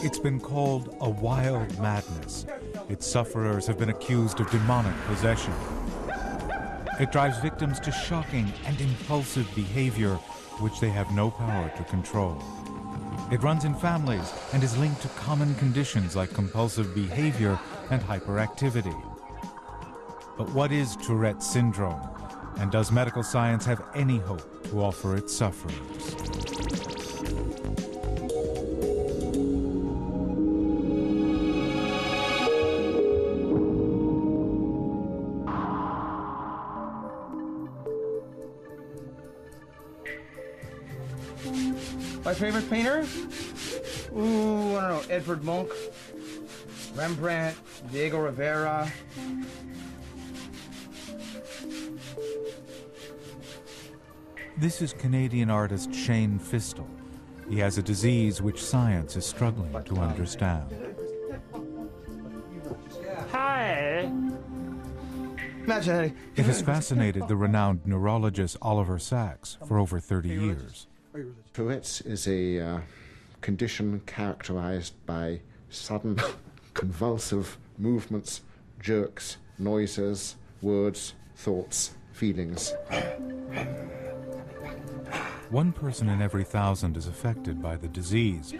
It's been called a wild madness. Its sufferers have been accused of demonic possession. It drives victims to shocking and impulsive behavior which they have no power to control. It runs in families and is linked to common conditions like compulsive behavior and hyperactivity. But what is Tourette syndrome? And does medical science have any hope to offer its sufferers? My favorite painter? Ooh, I don't know, Edvard Munch, Rembrandt, Diego Rivera. This is Canadian artist Shane Fistel. He has a disease which science is struggling to understand. Hi! Imagine It has fascinated the renowned neurologist Oliver Sacks for over 30 years. Tourette's is a condition characterized by sudden convulsive movements, jerks, noises, words, thoughts, feelings. 1 person in every 1,000 is affected by the disease.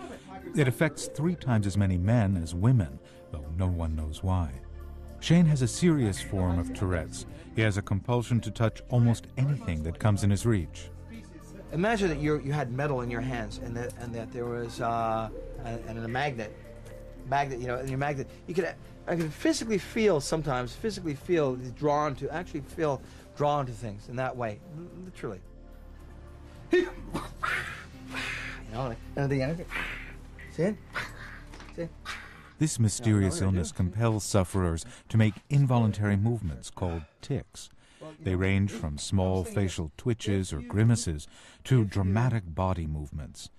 It affects 3 times as many men as women, though no one knows why. Shane has a serious form of Tourette's. He has a compulsion to touch almost anything that comes in his reach. Imagine that you had metal in your hands, and that there was a magnet, you know, and your magnet. I can physically feel drawn to things in that way, literally. You know, and the energy. See it? See? This mysterious illness compels sufferers to make involuntary movements called tics. They range from small facial twitches or grimaces to dramatic body movements,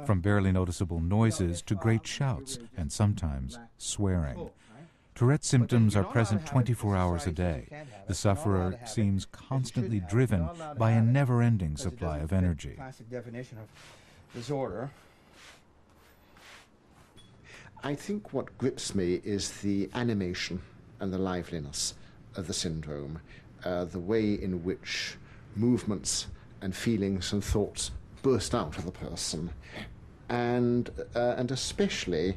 from barely noticeable noises to great shouts and sometimes swearing. Tourette symptoms are present 24 hours a day. The sufferer seems constantly driven by a never-ending supply of energy. Classic definition of disorder. I think what grips me is the animation and the liveliness of the syndrome, the way in which movements and feelings and thoughts burst out of the person, and especially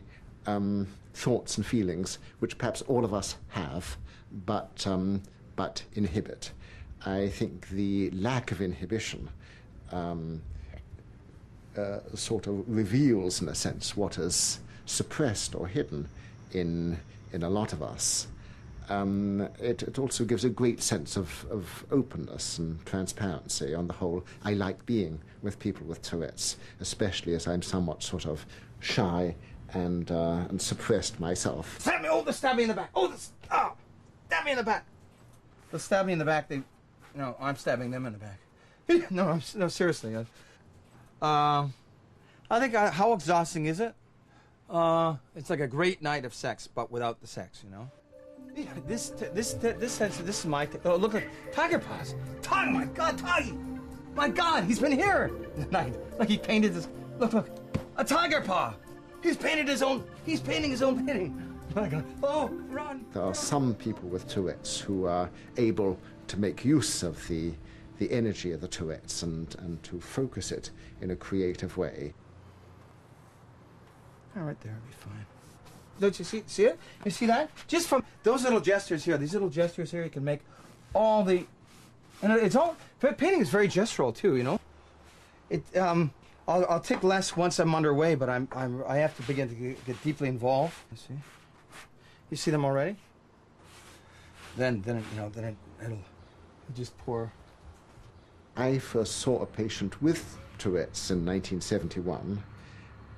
thoughts and feelings which perhaps all of us have, but inhibit. I think the lack of inhibition sort of reveals, in a sense, what is suppressed or hidden in a lot of us. It also gives a great sense of openness and transparency. On the whole, I like being with people with Tourette's, especially as I'm somewhat sort of shy and suppressed myself. Stab me! Oh, they stab me in the back! Stab me in the back! They'll stab me in the back. I'm stabbing them in the back. No, seriously. I think how exhausting is it? It's like a great night of sex, but without the sex, you know. This is my. Oh, look at tiger paws. Tiger, my God, tiger! My God, he's been here tonight. Like he painted this. Look, a tiger paw. He's painting his own painting. My God. Oh, run! There are some people with Tourette's who are able to make use of the energy of the Tourette's and to focus it in a creative way. All right, there, it'll be fine. Don't you see it? You see that? Just from those little gestures here, these little gestures here, you can make all the, and it's all. Painting is very gestural too, you know. I'll take less once I'm underway, but I have to begin to get deeply involved. You see? You see them already? Then it'll just pour. I first saw a patient with Tourette's in 1971.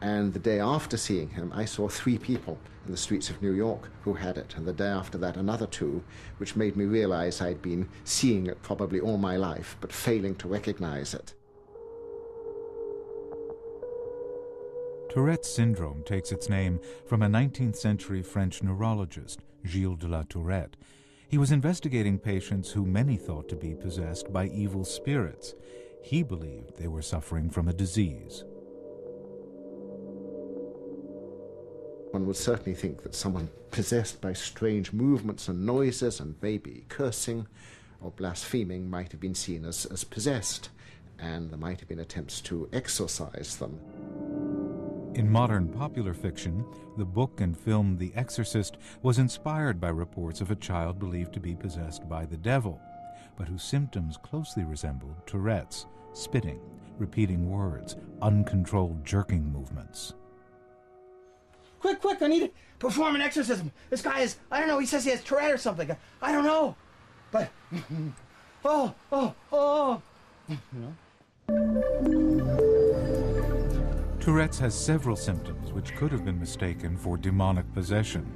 And the day after seeing him, I saw 3 people in the streets of New York who had it, and the day after that another 2, which made me realize I'd been seeing it probably all my life, but failing to recognize it. Tourette's syndrome takes its name from a 19th century French neurologist, Gilles de la Tourette. He was investigating patients who many thought to be possessed by evil spirits. He believed they were suffering from a disease. One would certainly think that someone possessed by strange movements and noises and maybe cursing or blaspheming might have been seen as possessed, and there might have been attempts to exorcise them. In modern popular fiction, the book and film The Exorcist was inspired by reports of a child believed to be possessed by the devil, but whose symptoms closely resembled Tourette's: spitting, repeating words, uncontrolled jerking movements. Quick, quick, I need to perform an exorcism. This guy is, I don't know, he says he has Tourette or something. I don't know. But, Tourette's has several symptoms which could have been mistaken for demonic possession.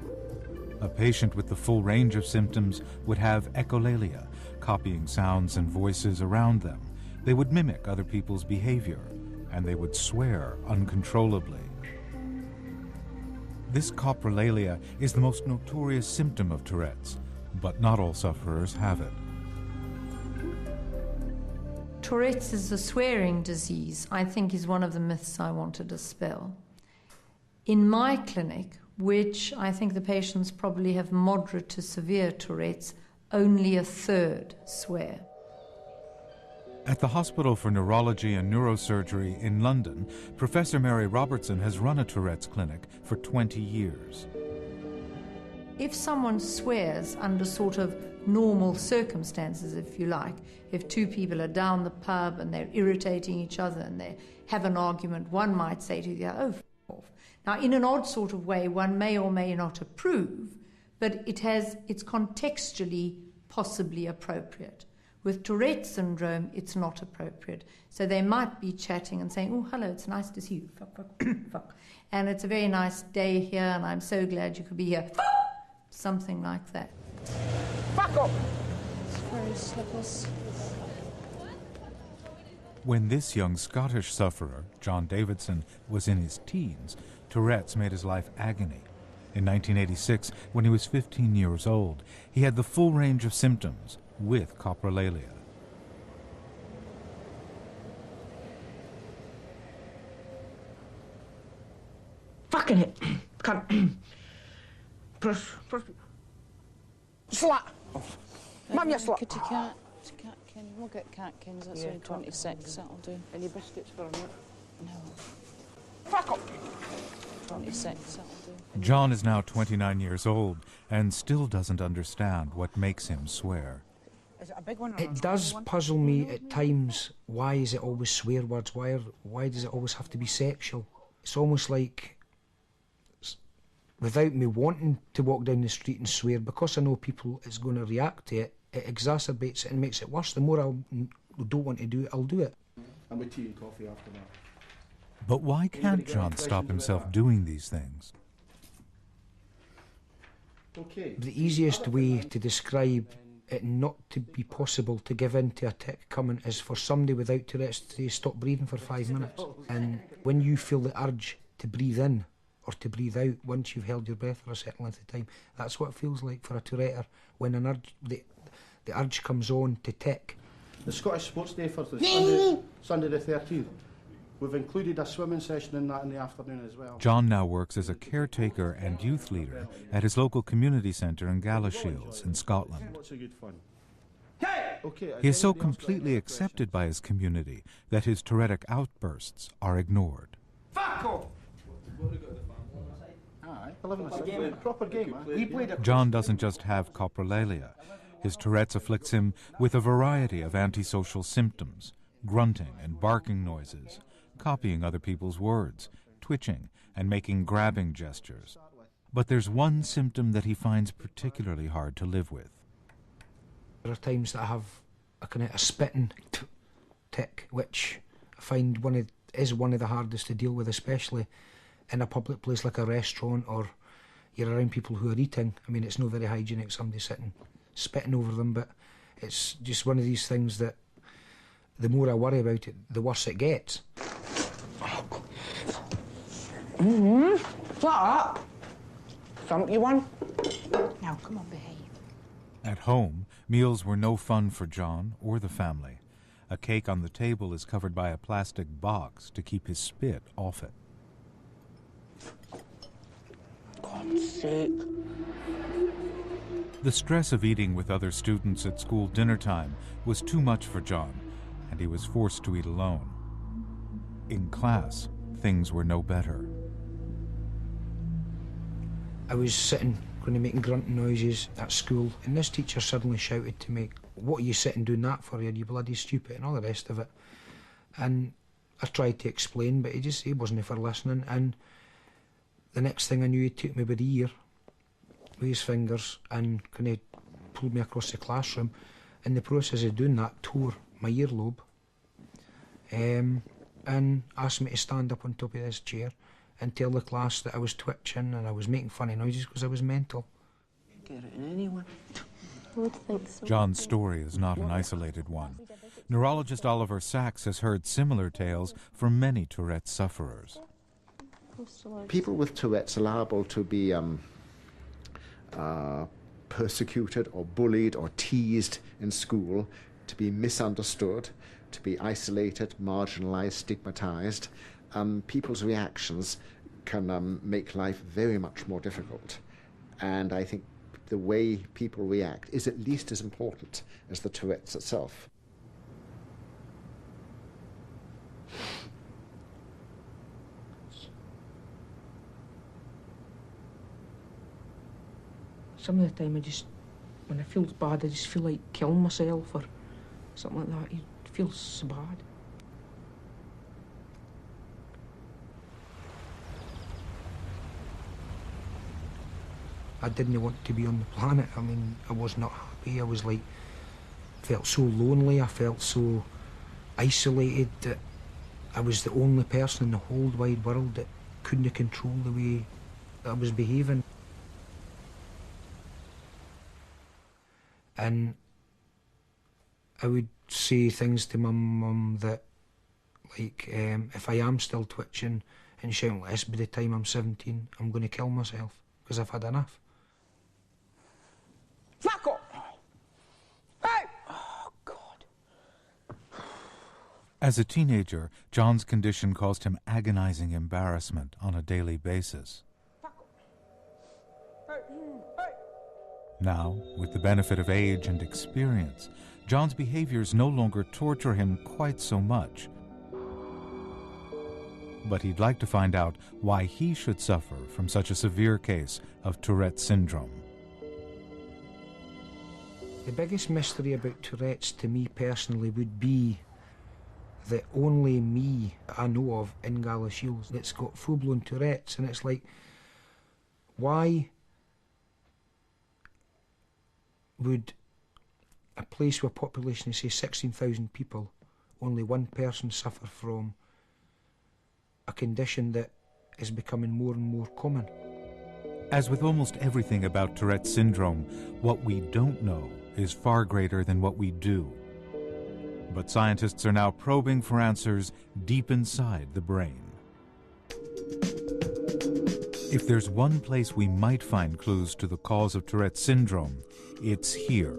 A patient with the full range of symptoms would have echolalia, copying sounds and voices around them. They would mimic other people's behavior, and they would swear uncontrollably. This coprolalia is the most notorious symptom of Tourette's, but not all sufferers have it. Tourette's is a swearing disease, I think, is one of the myths I want to dispel. In my clinic, which I think the patients probably have moderate to severe Tourette's, only a third swear. At the Hospital for Neurology and Neurosurgery in London, Professor Mary Robertson has run a Tourette's clinic for 20 years. If someone swears under sort of normal circumstances, if you like, if two people are down the pub and they're irritating each other and they have an argument, one might say to the other, "Oh, f*** off." Now, in an odd sort of way, one may or may not approve, but it's contextually possibly appropriate. With Tourette syndrome, it's not appropriate. So they might be chatting and saying, "Oh, hello, it's nice to see you. Fuck, fuck, fuck. And it's a very nice day here, and I'm so glad you could be here." Something like that. fuck up. Very slippers. When this young Scottish sufferer, John Davidson, was in his teens, Tourette's made his life agony. In 1986, when he was 15 years old, he had the full range of symptoms with coprolalia. Fucking it. Come. Slut. Mum, you slut. Kitty cat. Catkin. We'll get catkins. That's only 26. That'll do. Any biscuits for a minute? No. Fuck up. 26. That'll do. John is now 29 years old and still doesn't understand what makes him swear. Is it a big one? It does puzzle me at times. Why is it always swear words? Why does it always have to be sexual? It's almost like, without me wanting to walk down the street and swear, because I know people is going to react to it, it exacerbates it and makes it worse. The more I don't want to do it, I'll do it. And with tea and coffee after that. But why can't John stop himself doing these things? Okay. The easiest way to describe it not to be possible to give in to a tic coming is for somebody without Tourette's to stop breathing for 5 minutes. And when you feel the urge to breathe in or to breathe out, once you've held your breath for a certain length of time, that's what it feels like for a Tourette. When an urge, the urge comes on to tic. The Scottish Sports Day for Sunday the 13th. We've included a swimming session in that in the afternoon as well. John now works as a caretaker and youth leader at his local community centre in Galashiels in Scotland. Lots of good fun. Okay, he is so completely accepted by his community that his Tourettic outbursts are ignored. Fuck off! Aye, 11 a proper game, We played a John doesn't just have coprolalia. His Tourette's afflicts him with a variety of antisocial symptoms: grunting and barking noises, copying other people's words, twitching, and making grabbing gestures. But there's one symptom that he finds particularly hard to live with. There are times that I have a kind of a spitting tic, which I find is one of the hardest to deal with, especially in a public place like a restaurant or you're around people who are eating. I mean, it's not very hygienic, somebody sitting, spitting over them, but it's just one of these things that the more I worry about it, the worse it gets. Shut up! Thump you one? Now, come on, behave. At home, meals were no fun for John or the family. A cake on the table is covered by a plastic box to keep his spit off it. God's sake. The stress of eating with other students at school dinner time was too much for John, and he was forced to eat alone. In class, things were no better. I was sitting, going to make grunting noises at school, and this teacher suddenly shouted to me, "What are you sitting doing that for? You bloody stupid," and all the rest of it. And I tried to explain, but he wasn't for listening. And the next thing I knew, he took me by the ear with his fingers and kind of pulled me across the classroom. In the process of doing that, tore my earlobe, and asked me to stand up on top of this chair and tell the class that I was twitching and I was making funny noises because I was mental. Get it in anyone. I would think so. John's story is not an isolated one. Neurologist Oliver Sacks has heard similar tales from many Tourette sufferers. People with Tourette's are liable to be persecuted or bullied or teased in school, to be misunderstood, to be isolated, marginalized, stigmatized. People's reactions can make life very much more difficult. And I think the way people react is at least as important as the Tourette's itself. Some of the time when I feel bad, I just feel like killing myself or something like that. It feels so bad. I didn't want to be on the planet. I mean, I was not happy. I was felt so lonely. I felt so isolated that I was the only person in the whole wide world that couldn't control the way that I was behaving. And I would say things to my mum that, if I am still twitching and shouting like this by the time I'm 17, I'm going to kill myself because I've had enough. Fuck off! Hey! Oh, God. As a teenager, John's condition caused him agonizing embarrassment on a daily basis. Now, with the benefit of age and experience, John's behaviors no longer torture him quite so much. But he'd like to find out why he should suffer from such a severe case of Tourette syndrome. The biggest mystery about Tourette's to me personally would be that only me I know of in Galashiels that's got full-blown Tourette's, and it's like, why would a place with a population of say 16,000 people, only one person suffer from a condition that is becoming more and more common? As with almost everything about Tourette syndrome, what we don't know is far greater than what we do. But scientists are now probing for answers deep inside the brain. If there's one place we might find clues to the cause of Tourette syndrome, it's here.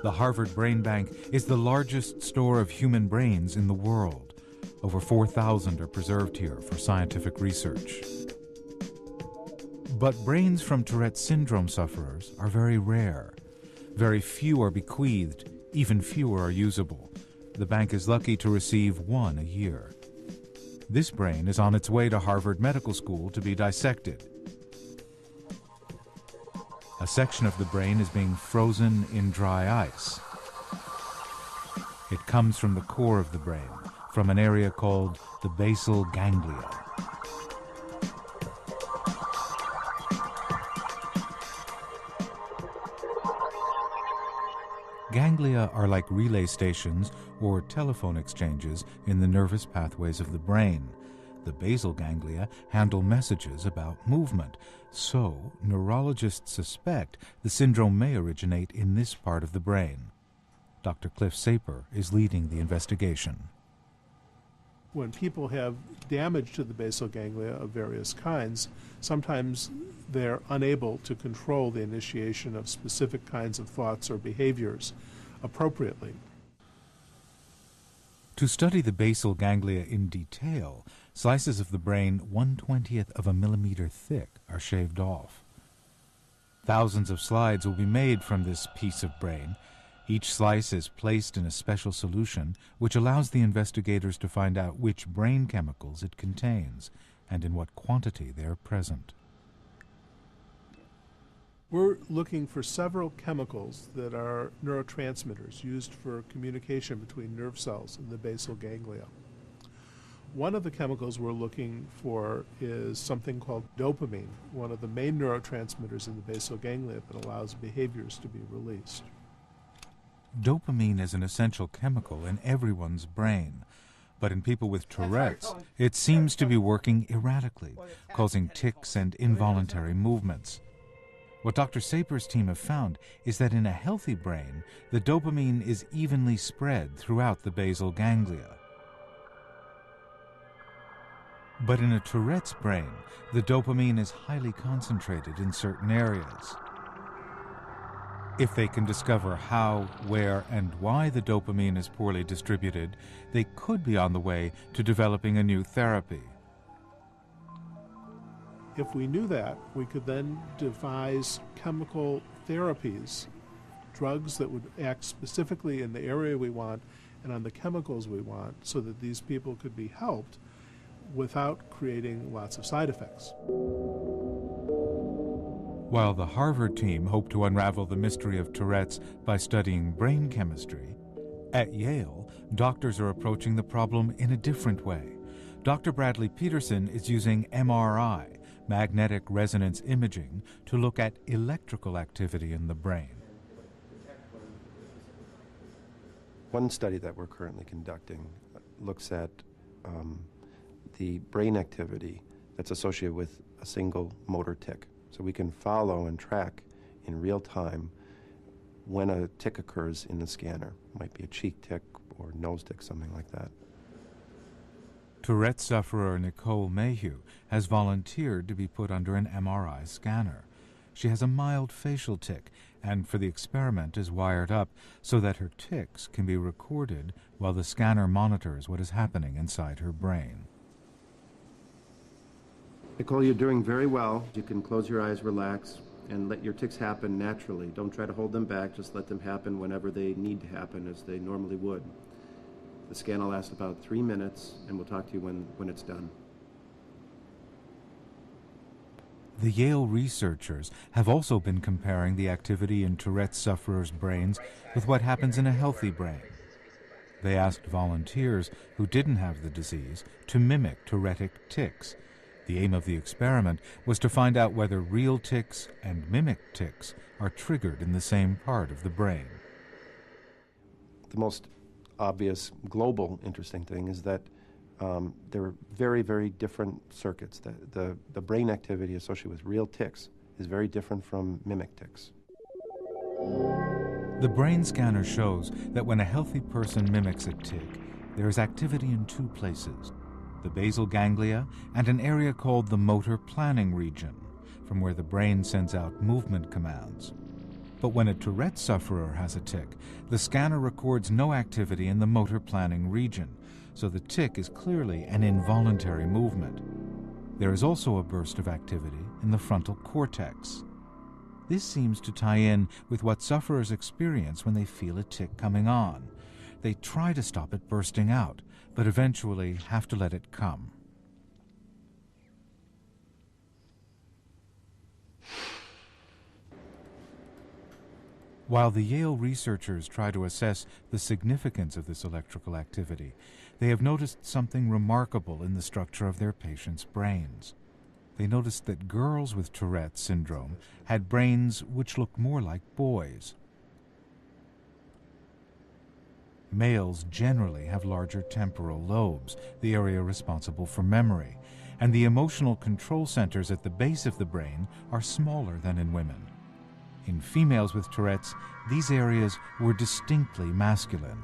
The Harvard Brain Bank is the largest store of human brains in the world. Over 4,000 are preserved here for scientific research. But brains from Tourette syndrome sufferers are very rare. Very few are bequeathed, even fewer are usable. The bank is lucky to receive one a year. This brain is on its way to Harvard Medical School to be dissected. A section of the brain is being frozen in dry ice. It comes from the core of the brain, from an area called the basal ganglia. Ganglia are like relay stations or telephone exchanges in the nervous pathways of the brain. The basal ganglia handle messages about movement, so neurologists suspect the syndrome may originate in this part of the brain. Dr. Cliff Saper is leading the investigation. When people have damage to the basal ganglia of various kinds, sometimes they're unable to control the initiation of specific kinds of thoughts or behaviors appropriately. To study the basal ganglia in detail, slices of the brain 1/20th of a millimeter thick are shaved off. Thousands of slides will be made from this piece of brain. Each slice is placed in a special solution which allows the investigators to find out which brain chemicals it contains and in what quantity they are present. We're looking for several chemicals that are neurotransmitters used for communication between nerve cells in the basal ganglia. One of the chemicals we're looking for is something called dopamine, one of the main neurotransmitters in the basal ganglia that allows behaviors to be released. Dopamine is an essential chemical in everyone's brain, but in people with Tourette's, it seems to be working erratically, causing tics and involuntary movements. What Dr. Saper's team have found is that in a healthy brain, the dopamine is evenly spread throughout the basal ganglia. But in a Tourette's brain, the dopamine is highly concentrated in certain areas. If they can discover how, where, and why the dopamine is poorly distributed, they could be on the way to developing a new therapy. If we knew that, we could then devise chemical therapies, drugs that would act specifically in the area we want and on the chemicals we want, so that these people could be helped without creating lots of side effects. While the Harvard team hoped to unravel the mystery of Tourette's by studying brain chemistry, at Yale, doctors are approaching the problem in a different way. Dr. Bradley Peterson is using MRI, magnetic resonance imaging, to look at electrical activity in the brain. One study that we're currently conducting looks at the brain activity that's associated with a single motor tic. So we can follow and track in real time when a tic occurs in the scanner. It might be a cheek tic or nose tic, something like that. Tourette sufferer Nicole Mayhew has volunteered to be put under an MRI scanner. She has a mild facial tic and for the experiment is wired up so that her tics can be recorded while the scanner monitors what is happening inside her brain. Nicole, you're doing very well. You can close your eyes, relax, and let your tics happen naturally. Don't try to hold them back. Just let them happen whenever they need to happen, as they normally would. The scan will last about 3 minutes, and we'll talk to you when it's done. The Yale researchers have also been comparing the activity in Tourette sufferers' brains with what happens in a healthy brain. They asked volunteers who didn't have the disease to mimic Tourettic tics. The aim of the experiment was to find out whether real tics and mimic tics are triggered in the same part of the brain. The most obvious global interesting thing is that there are very, very different circuits. The brain activity associated with real tics is very different from mimic tics. The brain scanner shows that when a healthy person mimics a tic, there is activity in two places: the basal ganglia and an area called the motor planning region, from where the brain sends out movement commands. But when a Tourette sufferer has a tic, the scanner records no activity in the motor planning region, so the tic is clearly an involuntary movement. There is also a burst of activity in the frontal cortex. This seems to tie in with what sufferers experience when they feel a tic coming on. They try to stop it bursting out, but eventually have to let it come. While the Yale researchers try to assess the significance of this electrical activity, they have noticed something remarkable in the structure of their patients' brains. They noticed that girls with Tourette syndrome had brains which looked more like boys. Males generally have larger temporal lobes, the area responsible for memory, and the emotional control centers at the base of the brain are smaller than in women. In females with Tourette's, these areas were distinctly masculine.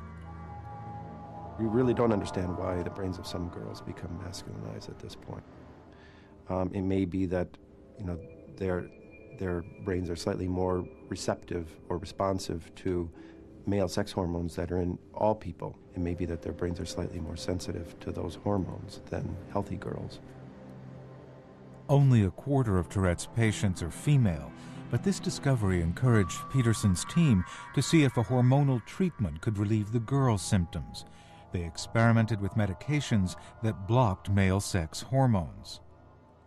We really don't understand why the brains of some girls become masculinized at this point. It may be that, you know, their brains are slightly more receptive or responsive to male sex hormones that are in all people. It may be that their brains are slightly more sensitive to those hormones than healthy girls. Only a quarter of Tourette's patients are female, but this discovery encouraged Peterson's team to see if a hormonal treatment could relieve the girls' symptoms. They experimented with medications that blocked male sex hormones.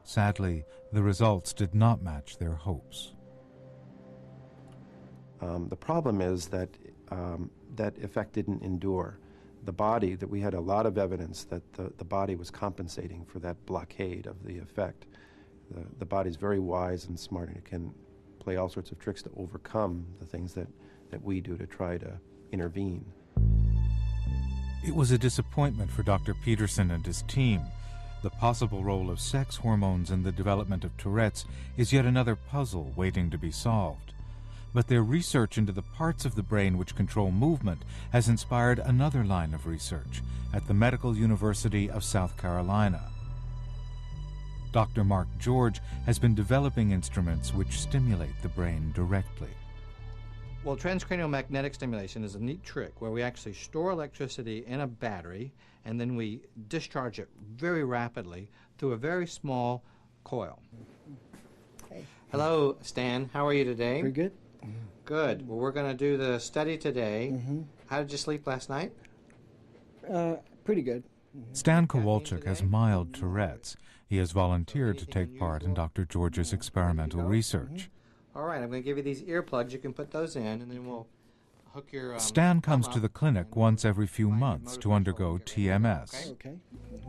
Sadly, the results did not match their hopes. The problem is that that effect didn't endure. The body, that we had a lot of evidence that the body was compensating for that blockade of the effect. The body's very wise and smart, and it can play all sorts of tricks to overcome the things that we do to try to intervene. It was a disappointment for Dr. Peterson and his team. The possible role of sex hormones in the development of Tourette's is yet another puzzle waiting to be solved. But their research into the parts of the brain which control movement has inspired another line of research at the Medical University of South Carolina. Dr. Mark George has been developing instruments which stimulate the brain directly. Well, transcranial magnetic stimulation is a neat trick where we actually store electricity in a battery and then we discharge it very rapidly through a very small coil. Okay. Hello, Stan. How are you today? Pretty good. Good. Well, we're going to do the study today. How did you sleep last night? Pretty good. Stan Kowalczyk has mild Tourette's. He has volunteered to take part in Dr. George's experimental research. All right, I'm going to give you these earplugs. You can put those in, and then we'll hook your... Stan comes to the clinic once every few months to undergo TMS. Okay.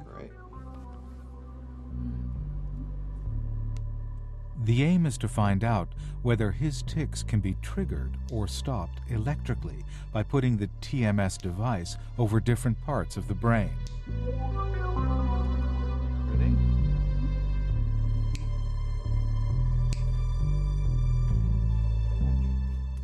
Great. The aim is to find out whether his tics can be triggered or stopped electrically by putting the TMS device over different parts of the brain. Ready?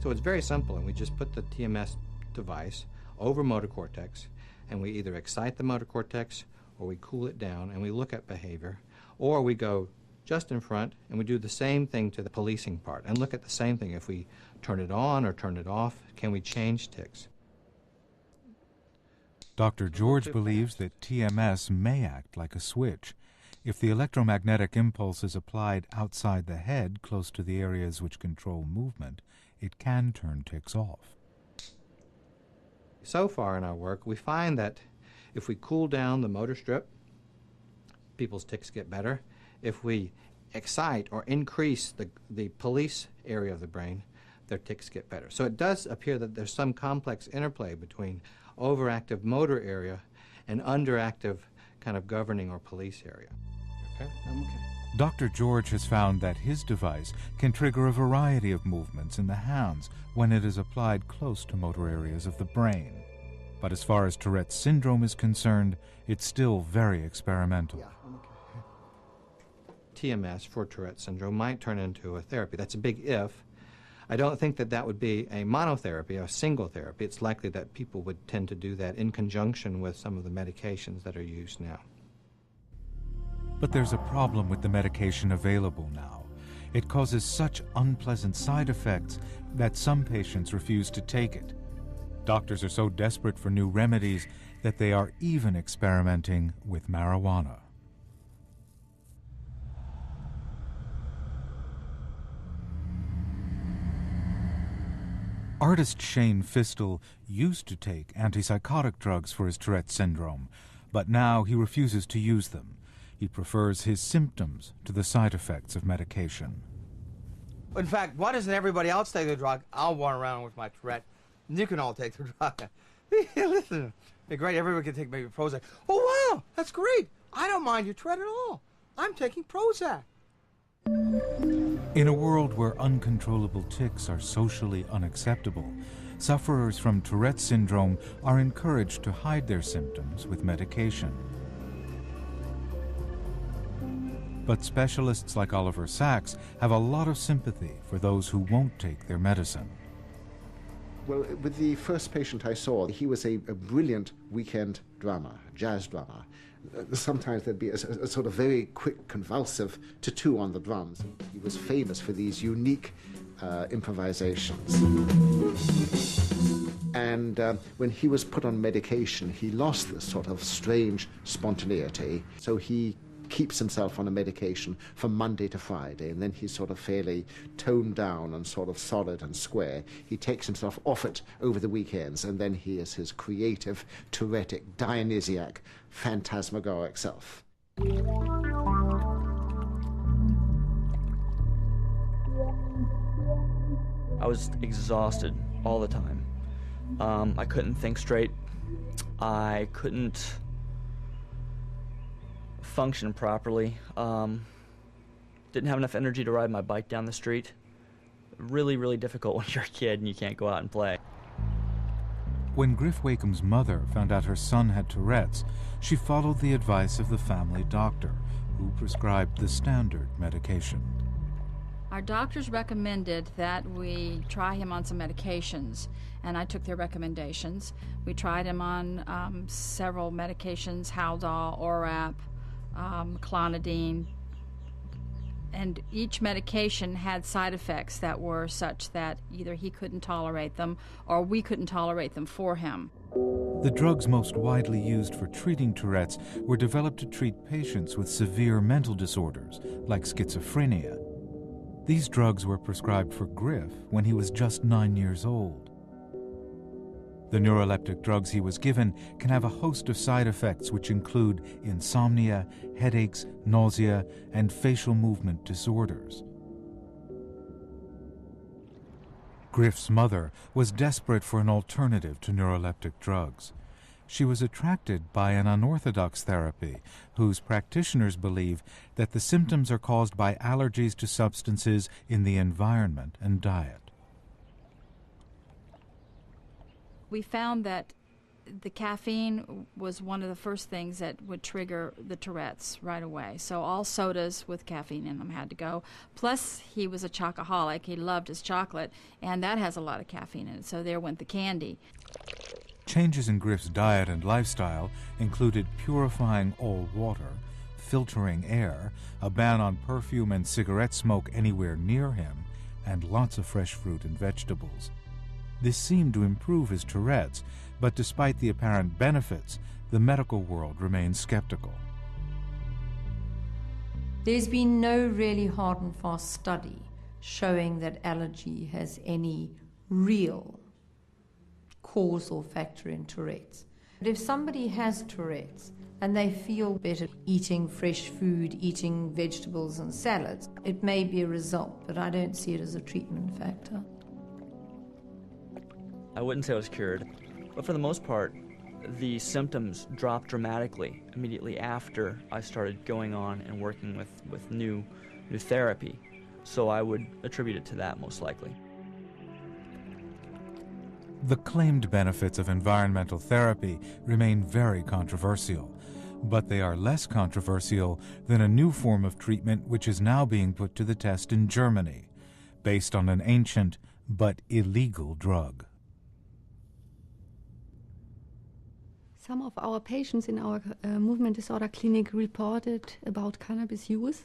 So it's very simple, and we just put the TMS device over motor cortex, and we either excite the motor cortex or we cool it down, and we look at behavior, or we go just in front and we do the same thing to the policing part and look at the same thing. If we turn it on or turn it off, can we change tics? Dr. George believes that TMS may act like a switch. If the electromagnetic impulse is applied outside the head, close to the areas which control movement, it can turn tics off. So far in our work, we find that if we cool down the motor strip, people's tics get better. If we excite or increase the police area of the brain, their tics get better. So it does appear that there's some complex interplay between overactive motor area and underactive kind of governing or police area. Okay? I'm okay. Dr. George has found that his device can trigger a variety of movements in the hands when it is applied close to motor areas of the brain. But as far as Tourette's syndrome is concerned, it's still very experimental. Yeah, I'm okay. TMS for Tourette syndrome might turn into a therapy. That's a big if. I don't think that that would be a monotherapy, a single therapy. It's likely that people would tend to do that in conjunction with some of the medications that are used now. But there's a problem with the medication available now. It causes such unpleasant side effects that some patients refuse to take it. Doctors are so desperate for new remedies that they are even experimenting with marijuana. Artist Shane Fistel used to take antipsychotic drugs for his Tourette syndrome, but now he refuses to use them. He prefers his symptoms to the side effects of medication. In fact, why doesn't everybody else take the drug? I'll run around with my Tourette. You can all take the drug. Listen, it'd be great. Everybody can take maybe Prozac. Oh, wow, that's great. I don't mind your Tourette at all. I'm taking Prozac. In a world where uncontrollable tics are socially unacceptable, sufferers from Tourette syndrome are encouraged to hide their symptoms with medication. But specialists like Oliver Sacks have a lot of sympathy for those who won't take their medicine. Well, with the first patient I saw, he was a brilliant weekend drummer, jazz drummer. Sometimes there'd be a sort of very quick, convulsive tattoo on the drums. He was famous for these unique improvisations. And when he was put on medication, he lost this sort of strange spontaneity. So he keeps himself on a medication from Monday to Friday, and then he's sort of fairly toned down and sort of solid and square. He takes himself off it over the weekends, and then he is his creative, Tourettic, Dionysiac, phantasmagoric self. I was exhausted all the time. I couldn't think straight. I couldn't function properly. Didn't have enough energy to ride my bike down the street. Really, really difficult when you're a kid and you can't go out and play. When Griff Wakeham's mother found out her son had Tourette's, she followed the advice of the family doctor, who prescribed the standard medication. Our doctors recommended that we try him on some medications, and I took their recommendations. We tried him on several medications, Haldol, Orap, clonidine, and each medication had side effects that were such that either he couldn't tolerate them or we couldn't tolerate them for him. The drugs most widely used for treating Tourette's were developed to treat patients with severe mental disorders, like schizophrenia. These drugs were prescribed for Griff when he was just 9 years old. The neuroleptic drugs he was given can have a host of side effects which include insomnia, headaches, nausea, and facial movement disorders. Griff's mother was desperate for an alternative to neuroleptic drugs. She was attracted by an unorthodox therapy whose practitioners believe that the symptoms are caused by allergies to substances in the environment and diet. We found that the caffeine was one of the first things that would trigger the Tourette's right away. So all sodas with caffeine in them had to go. Plus, he was a chocoholic. He loved his chocolate, and that has a lot of caffeine in it. So there went the candy. Changes in Griff's diet and lifestyle included purifying all water, filtering air, a ban on perfume and cigarette smoke anywhere near him, and lots of fresh fruit and vegetables. This seemed to improve his Tourette's, but despite the apparent benefits, the medical world remains skeptical. There's been no really hard and fast study showing that allergy has any real causal factor in Tourette's. But if somebody has Tourette's and they feel better eating fresh food, eating vegetables and salads, it may be a result, but I don't see it as a treatment factor. I wouldn't say I was cured, but for the most part, the symptoms dropped dramatically immediately after I started going on and working with new therapy. So I would attribute it to that most likely. The claimed benefits of environmental therapy remain very controversial, but they are less controversial than a new form of treatment which is now being put to the test in Germany, based on an ancient but illegal drug. Some of our patients in our movement disorder clinic reported about cannabis use,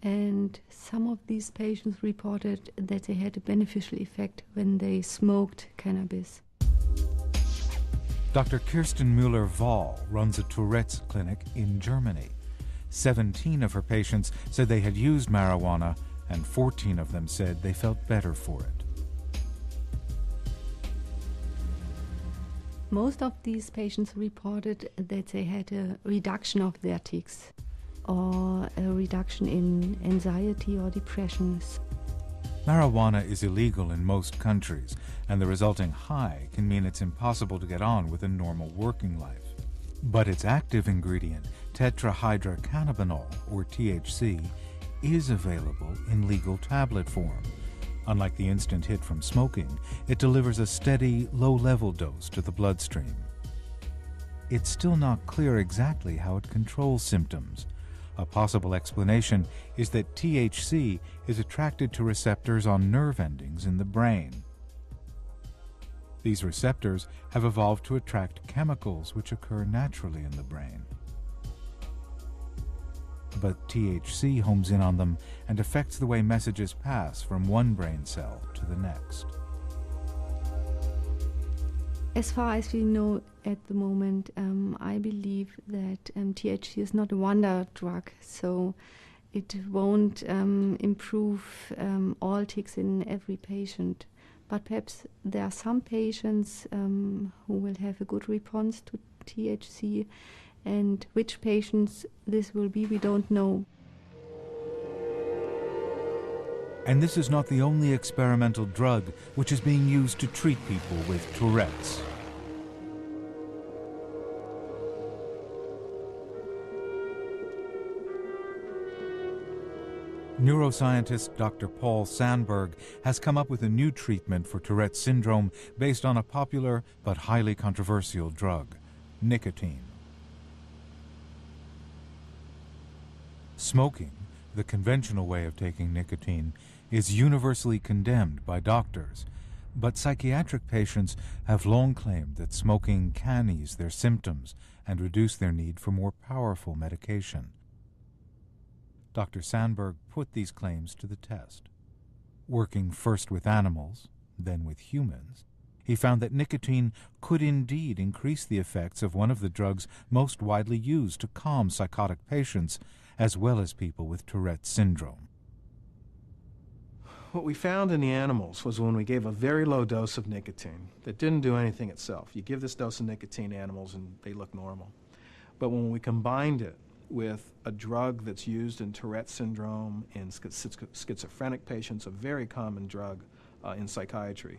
and some of these patients reported that they had a beneficial effect when they smoked cannabis. Dr. Kirsten Müller-Wahl runs a Tourette's clinic in Germany. 17 of her patients said they had used marijuana, and 14 of them said they felt better for it. Most of these patients reported that they had a reduction of their tics or a reduction in anxiety or depressions. Marijuana is illegal in most countries, and the resulting high can mean it's impossible to get on with a normal working life. But its active ingredient, tetrahydrocannabinol, or THC, is available in legal tablet form. Unlike the instant hit from smoking, it delivers a steady, low-level dose to the bloodstream. It's still not clear exactly how it controls symptoms. A possible explanation is that THC is attracted to receptors on nerve endings in the brain. These receptors have evolved to attract chemicals which occur naturally in the brain. But THC homes in on them and affects the way messages pass from one brain cell to the next. As far as we know at the moment, I believe that THC is not a wonder drug, so it won't improve all tics in every patient. But perhaps there are some patients who will have a good response to THC, and which patients this will be, we don't know. And this is not the only experimental drug which is being used to treat people with Tourette's. Neuroscientist Dr. Paul Sandberg has come up with a new treatment for Tourette's syndrome based on a popular but highly controversial drug, nicotine. Smoking, the conventional way of taking nicotine, is universally condemned by doctors, but psychiatric patients have long claimed that smoking can ease their symptoms and reduce their need for more powerful medication. Dr. Sandberg put these claims to the test. Working first with animals, then with humans, he found that nicotine could indeed increase the effects of one of the drugs most widely used to calm psychotic patients, as well as people with Tourette's syndrome. What we found in the animals was when we gave a very low dose of nicotine that didn't do anything itself. You give this dose of nicotine to animals and they look normal. But when we combined it with a drug that's used in Tourette's syndrome, in schizophrenic patients, a very common drug in psychiatry,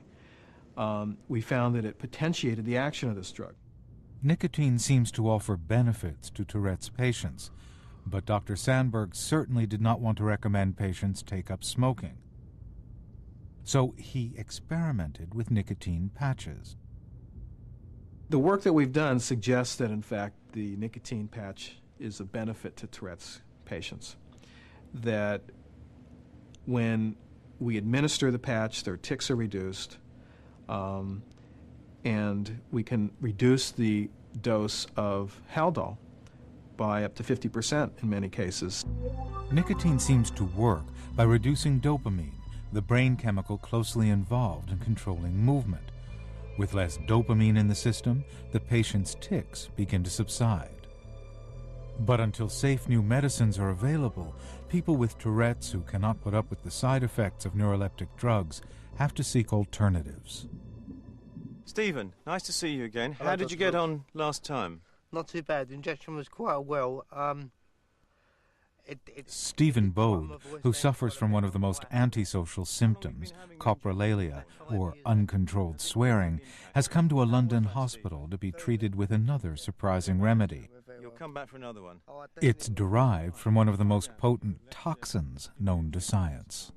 we found that it potentiated the action of this drug. Nicotine seems to offer benefits to Tourette's patients, but Dr. Sandberg certainly did not want to recommend patients take up smoking. So he experimented with nicotine patches. The work that we've done suggests that, in fact, the nicotine patch is a benefit to Tourette's patients. That when we administer the patch, their tics are reduced, and we can reduce the dose of Haldol by up to 50% in many cases. Nicotine seems to work by reducing dopamine, the brain chemical closely involved in controlling movement. With less dopamine in the system, the patient's tics begin to subside. But until safe new medicines are available, people with Tourette's who cannot put up with the side effects of neuroleptic drugs have to seek alternatives. Stephen, nice to see you again. Hello, How did you get on last time? Not too bad. The injection was quite well. Stephen Bode, who suffers from one of the most antisocial symptoms, coprolalia, or uncontrolled swearing, has come to a London hospital to be treated with another surprising remedy. You'll come back for another one. It's derived from one of the most potent toxins known to science.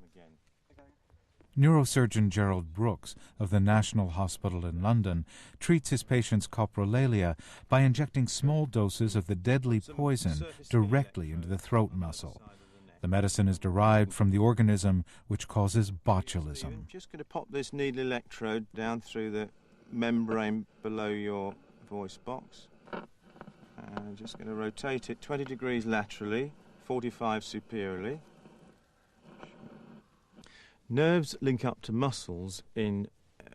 Neurosurgeon Gerald Brooks of the National Hospital in London treats his patients' coprolalia by injecting small doses of the deadly poison directly into the throat muscle. The medicine is derived from the organism which causes botulism. I'm just going to pop this needle electrode down through the membrane below your voice box. I'm just going to rotate it 20 degrees laterally, 45 superiorly. Nerves link up to muscles in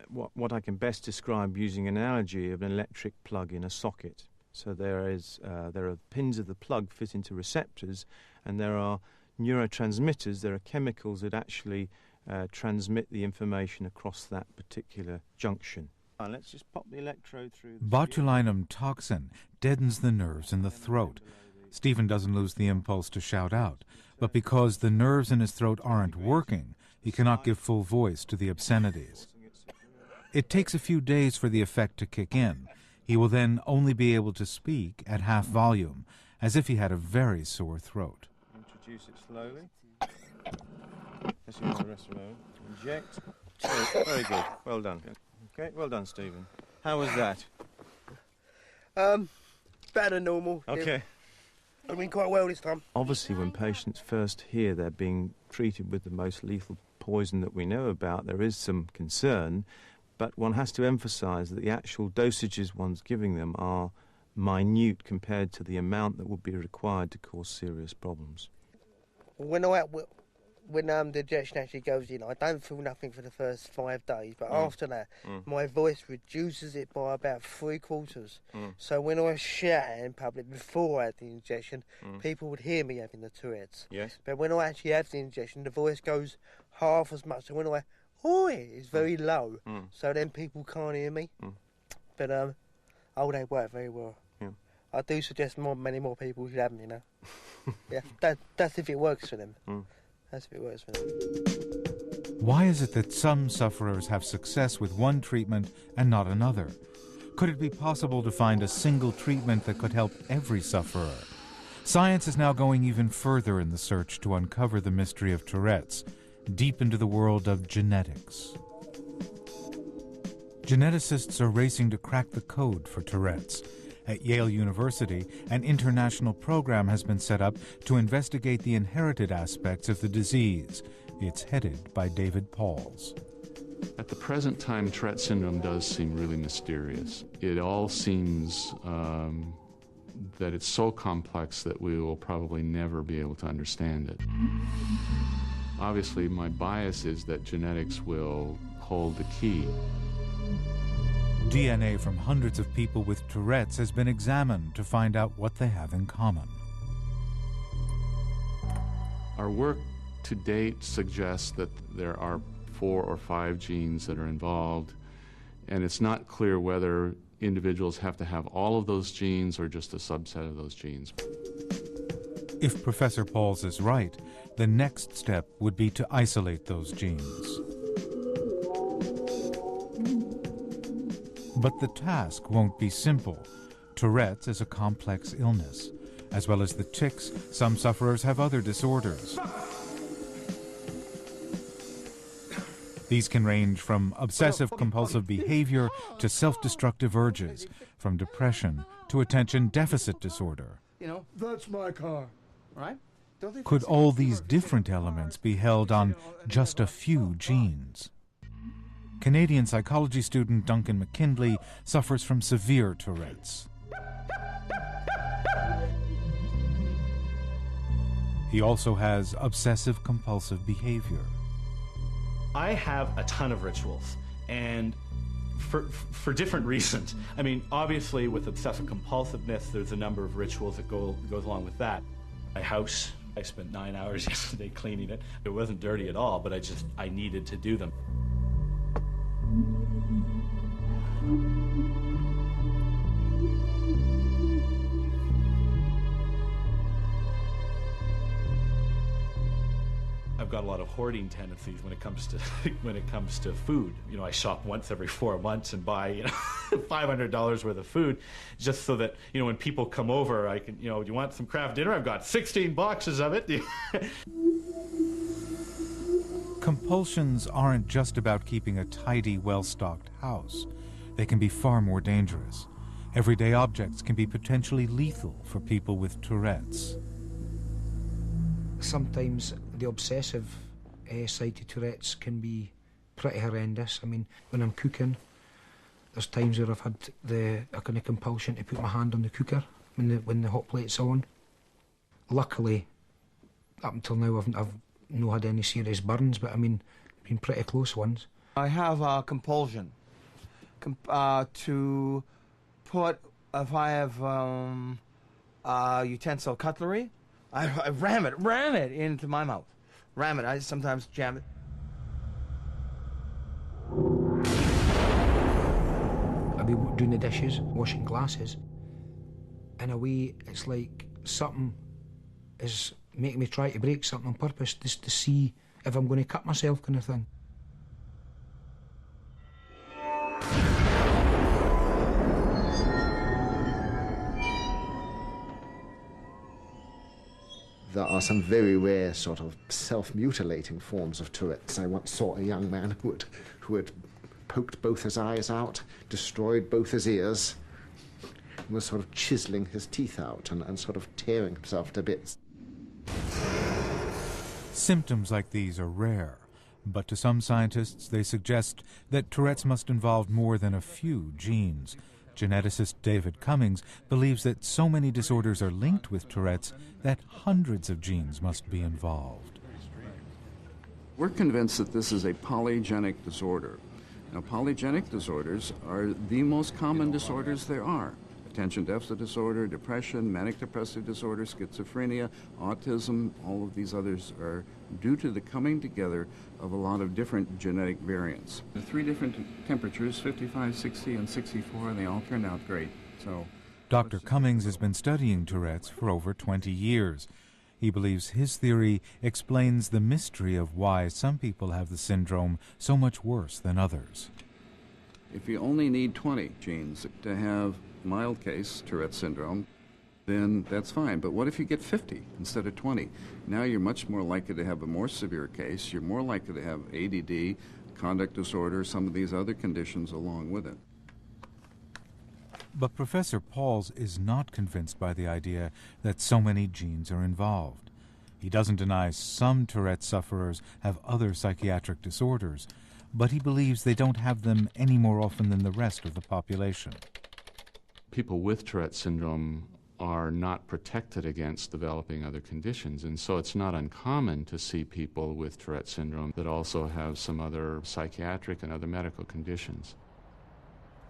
what I can best describe using an analogy of an electric plug in a socket. So there are pins of the plug fit into receptors, and there are neurotransmitters. There are chemicals that actually transmit the information across that particular junction. Let's just pop the electrode through. Botulinum toxin deadens the nerves in the throat. Stephen doesn't lose the impulse to shout out, but because the nerves in his throat aren't working, he cannot give full voice to the obscenities. It takes a few days for the effect to kick in. He will then only be able to speak at half volume, as if he had a very sore throat. Introduce it slowly. Let's use the rest of it. Inject. Very good. Well done. Okay, well done, Stephen. How was that? Better than normal. Okay. I mean, quite well this time. Obviously, when patients first hear they're being treated with the most lethal poison that we know about, there is some concern, but one has to emphasise that the actual dosages one's giving them are minute compared to the amount that would be required to cause serious problems. When the injection actually goes in, I don't feel nothing for the first 5 days, but after that, my voice reduces it by about 3/4. So when I shout in public before I had the injection, people would hear me having the Tourette's. Yes. But when I actually have the injection, the voice goes half as much. So when I, it's very low. So then people can't hear me. But they work very well. Yeah. I do suggest many more people should have them, you know. Yeah, that's if it works for them. That's if it works for them. Why is it that some sufferers have success with one treatment and not another? Could it be possible to find a single treatment that could help every sufferer? Science is now going even further in the search to uncover the mystery of Tourette's, deep into the world of genetics. Geneticists are racing to crack the code for Tourette's. At Yale University, an international program has been set up to investigate the inherited aspects of the disease. It's headed by David Pauls. At the present time, Tourette syndrome does seem really mysterious. It all seems that it's so complex that we will probably never be able to understand it. Obviously, my bias is that genetics will hold the key. DNA from hundreds of people with Tourette's has been examined to find out what they have in common. Our work to date suggests that there are 4 or 5 genes that are involved, and it's not clear whether individuals have to have all of those genes or just a subset of those genes. If Professor Pauls is right, the next step would be to isolate those genes. But the task won't be simple. Tourette's is a complex illness. As well as the tics, some sufferers have other disorders. These can range from obsessive-compulsive behavior to self-destructive urges, from depression to attention deficit disorder. You know, that's my car, right? Could all these different elements be held on just a few genes? Canadian psychology student Duncan McKindley suffers from severe Tourette's. He also has obsessive-compulsive behavior. I have a ton of rituals, and for different reasons. I mean, obviously with obsessive compulsiveness, there's a number of rituals that goes along with that. My house, I spent 9 hours yesterday cleaning it. It wasn't dirty at all, but I needed to do them. I've got a lot of hoarding tendencies when it comes to food. You know, I shop once every 4 months and buy $500 worth of food, just so that when people come over, I can do you want some Kraft dinner? I've got 16 boxes of it. Compulsions aren't just about keeping a tidy, well-stocked house. They can be far more dangerous. Everyday objects can be potentially lethal for people with Tourette's. Sometimes the obsessive side to Tourette's can be pretty horrendous. I mean, when I'm cooking, there's times where I've had a kind of compulsion to put my hand on the cooker when the hot plate's on. Luckily, up until now, I've not had any serious burns, but I mean, been pretty close ones. I have a compulsion to put, if I have utensil cutlery, I ram it into my mouth. Ram it. I sometimes jam it. I'll be doing the dishes, washing glasses. In a way, it's like something is making me try to break something on purpose, just to see if I'm going to cut myself, kind of thing. There are some very rare sort of self-mutilating forms of Tourette's. I once saw a young man who had poked both his eyes out, destroyed both his ears, and was sort of chiseling his teeth out and sort of tearing himself to bits. Symptoms like these are rare, But to some scientists, they suggest that Tourette's must involve more than a few genes. Geneticist David Cummings believes that so many disorders are linked with Tourette's that hundreds of genes must be involved. We're convinced that this is a polygenic disorder. Now, polygenic disorders are the most common disorders there are. Attention deficit disorder, depression, manic depressive disorder, schizophrenia, autism, all of these others are due to the coming together of a lot of different genetic variants. The 3 different temperatures, 55, 60, and 64, and they all turned out great. So, Dr. Cummings has been studying Tourette's for over 20 years. He believes his theory explains the mystery of why some people have the syndrome so much worse than others. if you only need 20 genes to have mild case Tourette syndrome, then that's fine. But what if you get 50 instead of 20? Now you're much more likely to have a more severe case. You're more likely to have ADD, conduct disorder, some of these other conditions along with it. But Professor Pauls is not convinced by the idea that so many genes are involved. He doesn't deny some Tourette sufferers have other psychiatric disorders, but he believes they don't have them any more often than the rest of the population. People with Tourette syndrome are not protected against developing other conditions, and so it's not uncommon to see people with Tourette syndrome that also have some other psychiatric and other medical conditions.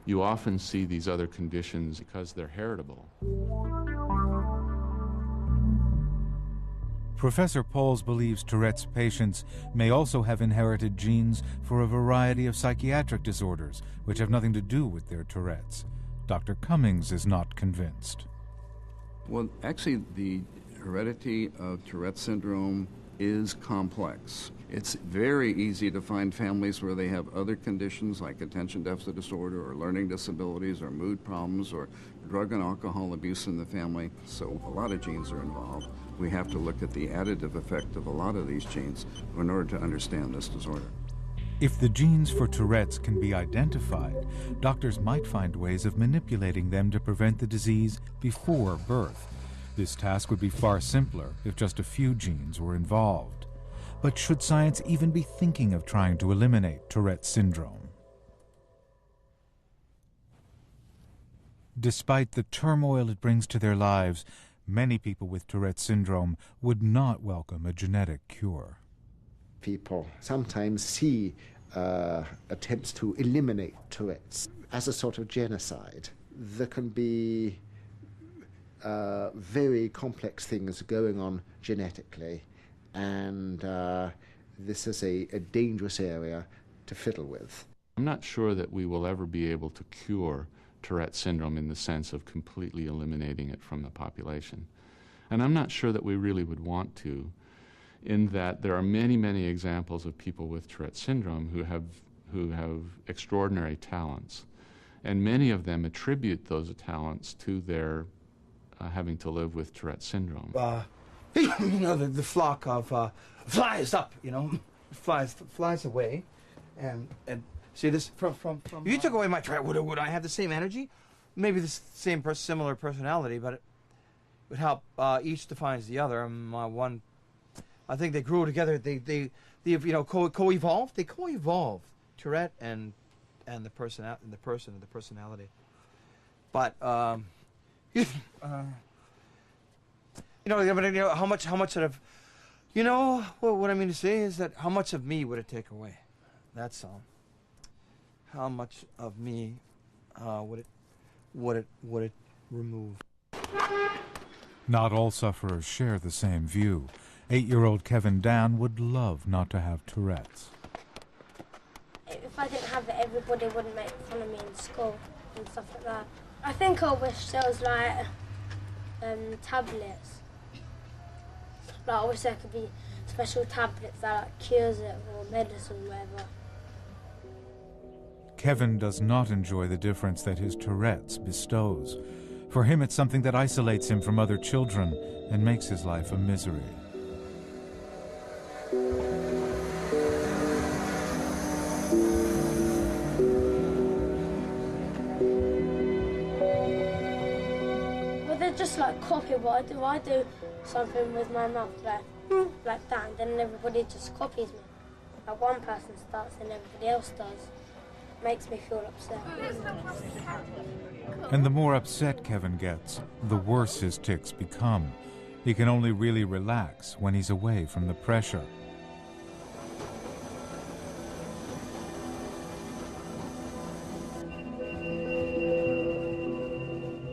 You often see these other conditions because they're heritable. Professor Pauls believes Tourette's patients may also have inherited genes for a variety of psychiatric disorders which have nothing to do with their Tourette's. Dr. Cummings is not convinced. Well, actually, the heredity of Tourette syndrome is complex. It's very easy to find families where they have other conditions like attention deficit disorder or learning disabilities or mood problems or drug and alcohol abuse in the family. So a lot of genes are involved. We have to look at the additive effect of a lot of these genes in order to understand this disorder. If the genes for Tourette's can be identified, doctors might find ways of manipulating them to prevent the disease before birth. This task would be far simpler if just a few genes were involved. But should science even be thinking of trying to eliminate Tourette syndrome? Despite the turmoil it brings to their lives, many people with Tourette syndrome would not welcome a genetic cure. People sometimes see attempts to eliminate Tourette's as a sort of genocide. There can be very complex things going on genetically, and this is a dangerous area to fiddle with. I'm not sure that we will ever be able to cure Tourette syndrome in the sense of completely eliminating it from the population. And I'm not sure that we really would want to, in that there are many, many examples of people with Tourette syndrome who have extraordinary talents. And many of them attribute those talents to their having to live with Tourette syndrome. You know, the flock of flies up, you know, flies away, and see this from if you took away my Tourette, would I have the same energy? Maybe the same similar personality, but it would help. Each defines the other. One, I think they grew together. They you know, co-evolved. They co-evolved, Tourette and the person and the personality. But you know, how much of, you know, what I mean to say is that how much of me would it take away? That's all. How much of me would it remove? Not all sufferers share the same view. 8-year-old Kevin Dan would love not to have Tourette's. If I didn't have it, everybody wouldn't make fun of me in school and stuff like that. I think I wish there was like tablets. Like, I wish there could be special tablets that like, cures it or medicine or whatever. Kevin does not enjoy the difference that his Tourette's bestows. For him, it's something that isolates him from other children and makes his life a misery. Well, they just like copy what I do. I do something with my mouth like that, and then everybody just copies me. Like one person starts and everybody else does. Makes me feel upset. And the more upset Kevin gets, the worse his tics become. He can only really relax when he's away from the pressure.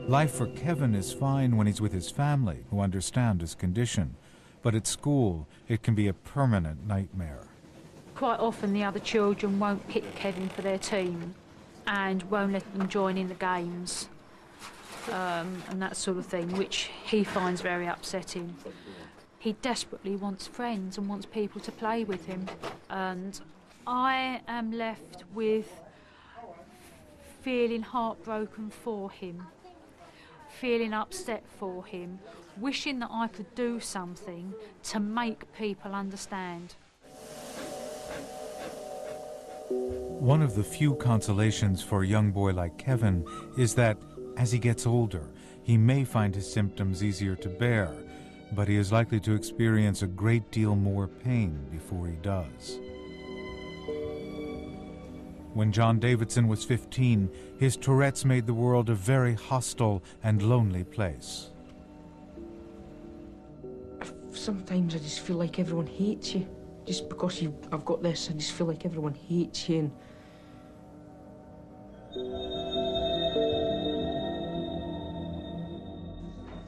Life for Kevin is fine when he's with his family, who understand his condition. But at school, it can be a permanent nightmare. Quite often the other children won't pick Kevin for their team and won't let them join in the games and that sort of thing, which he finds very upsetting. He desperately wants friends and wants people to play with him, and I am left with feeling heartbroken for him, feeling upset for him, wishing that I could do something to make people understand. One of the few consolations for a young boy like Kevin is that, as he gets older, he may find his symptoms easier to bear, but he is likely to experience a great deal more pain before he does. When John Davidson was 15, his Tourette's made the world a very hostile and lonely place. Sometimes I just feel like everyone hates you. Just because I've got this, I just feel like everyone hates you.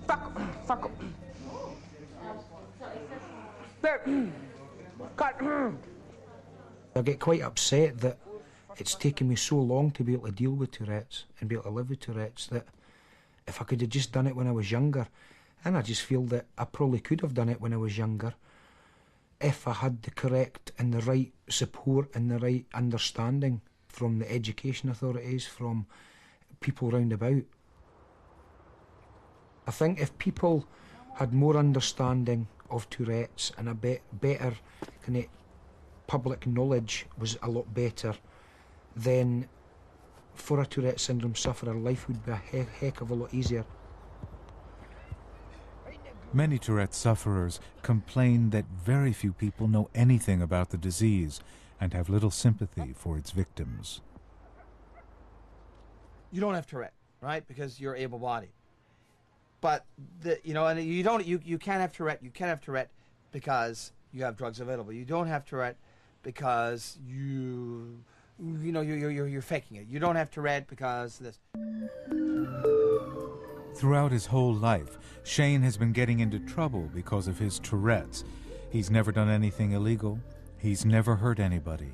Fuck. I get quite upset that it's taken me so long to be able to deal with Tourette's and be able to live with Tourette's, that if I could have just done it when I was younger, and I just feel that I probably could have done it when I was younger, if I had the correct and the right support and the right understanding from the education authorities, from people round about. I think if people had more understanding of Tourette's and a better kind of public knowledge was a lot better, then for a Tourette syndrome sufferer, life would be a heck of a lot easier. Many Tourette sufferers complain that very few people know anything about the disease and have little sympathy for its victims. You don't have Tourette, right? Because you're able-bodied. But and you can't have Tourette. You can't have Tourette because you have drugs available. You don't have Tourette because you're faking it. You don't have Tourette because this. Throughout his whole life, Shane has been getting into trouble because of his Tourette's. He's never done anything illegal. He's never hurt anybody.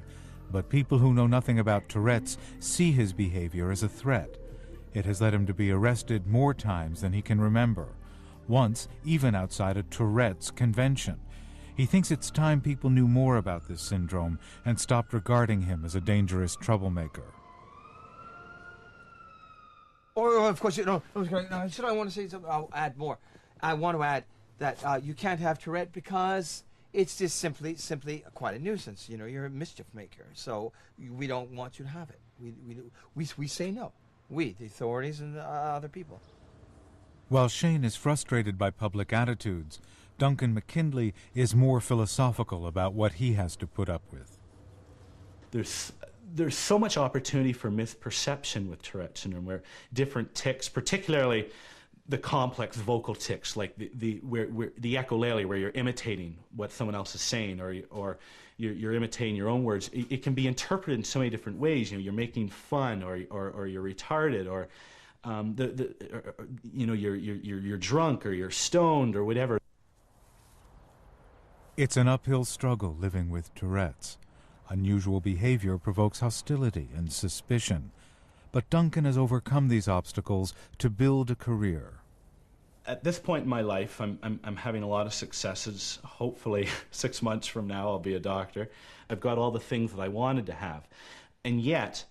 But people who know nothing about Tourette's see his behavior as a threat. It has led him to be arrested more times than he can remember. Once, even outside a Tourette's convention. He thinks it's time people knew more about this syndrome and stopped regarding him as a dangerous troublemaker. Or, of course, should I want to say something? I'll add more. I want to add that you can't have Tourette because it's just simply quite a nuisance. You're a mischief maker, so we don't want you to have it. We say no. We, the authorities and other people. While Shane is frustrated by public attitudes, Duncan McKinley is more philosophical about what he has to put up with. There's so much opportunity for misperception with Tourette syndrome, where different tics, particularly the complex vocal tics, like the echolele, where you're imitating what someone else is saying, or you're imitating your own words. It can be interpreted in so many different ways. You're making fun, or you're retarded, or you're drunk, or you're stoned, or whatever. It's an uphill struggle living with Tourette's. Unusual behavior provokes hostility and suspicion. But Duncan has overcome these obstacles to build a career. At this point in my life, I'm having a lot of successes. Hopefully 6 months from now I'll be a doctor. I've got all the things that I wanted to have. And yet,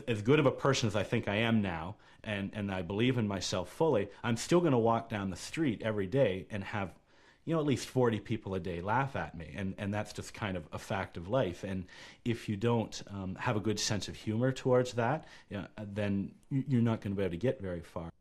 as good of a person as I think I am now, and I believe in myself fully, I'm still going to walk down the street every day and have at least 40 people a day laugh at me, and that's just kind of a fact of life. And if you don't have a good sense of humor towards that, then you're not going to be able to get very far.